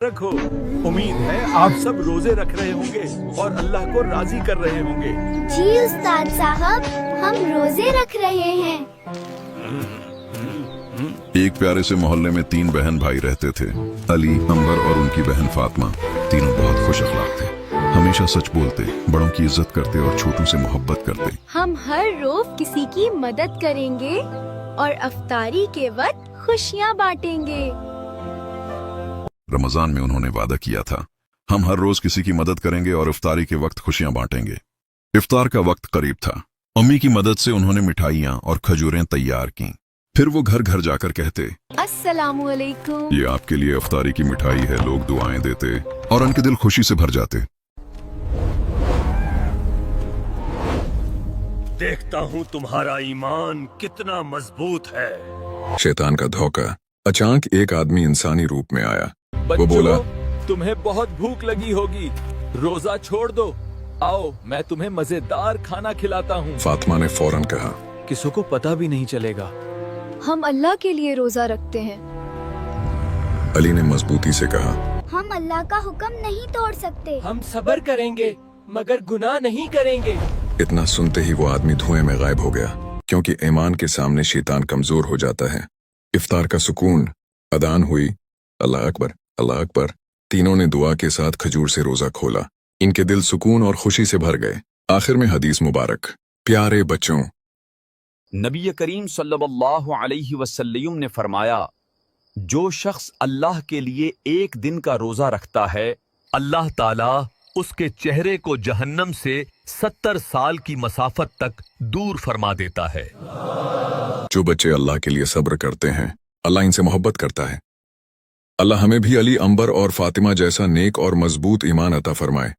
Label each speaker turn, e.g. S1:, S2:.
S1: रखो। उम्मीद है आप सब रोजे रख रहे होंगे और अल्लाह को राजी कर रहे होंगे।
S2: जी उस्ताद साहब, हम रोजे रख रहे हैं।
S3: एक प्यारे से मोहल्ले में 3 बहन भाई रहते थे, अली, अंबर और उनकी बहन फातिमा। तीनों बहुत खुश अखलाक थे, हमेशा सच बोलते, बड़ों की इज्जत करते और छोटों से मोहब्बत करते।
S4: हम हर रोज किसी की मदद करेंगे और अफ्तारी के वक्त खुशियाँ बांटेंगे।
S3: रमजान में उन्होंने वादा किया था, हम हर रोज किसी की मदद करेंगे और इफ्तारी के वक्त खुशियां बांटेंगे। इफ्तार का वक्त करीब था। अम्मी की मदद से उन्होंने मिठाइयाँ और खजूरें तैयार की। फिर वो घर घर जाकर कहते,
S4: अस्सलामु अलैकुम।
S3: ये आपके लिए इफ्तारी की मिठाई है। लोग दुआएं देते और उनके दिल खुशी से भर जाते।
S1: देखता हूँ तुम्हारा ईमान कितना मजबूत है।
S5: शैतान का धोखा। अचानक एक आदमी इंसानी रूप में आया।
S1: बच्चों,
S5: बोला,
S1: तुम्हें बहुत भूख लगी होगी, रोजा छोड़ दो, आओ मैं तुम्हें मजेदार खाना खिलाता हूँ।
S5: फातिमा ने फौरन कहा,
S1: किसी को पता भी नहीं चलेगा।
S4: हम अल्लाह के लिए रोजा रखते हैं।
S5: अली ने मजबूती से कहा,
S2: हम अल्लाह का हुक्म नहीं तोड़ सकते।
S6: हम सब्र करेंगे मगर गुनाह नहीं करेंगे।
S5: इतना सुनते ही वो आदमी धुएं में गायब हो गया, क्योंकि ईमान के सामने शैतान कमजोर हो जाता है। इफ्तार का सुकून। अदान हुई, अल्लाह अकबर, अल्लाह अकबर। तीनों ने दुआ के साथ खजूर से रोजा खोला। इनके दिल सुकून और खुशी से भर गए। आखिर में हदीस मुबारक, प्यारे बच्चों,
S7: नबी करीम सल्लल्लाहु अलैहि वसल्लम ने फरमाया, जो शख्स अल्लाह के लिए एक दिन का रोजा रखता है, अल्लाह ताला उसके चेहरे को जहन्नम से 70 साल की मसाफत तक दूर फरमा देता है।
S5: जो बच्चे अल्लाह के लिए सब्र करते हैं, अल्लाह इनसे मोहब्बत करता है। अल्लाह हमें भी अली, अंबर और फातिमा जैसा नेक और मजबूत ईमान अता फरमाए।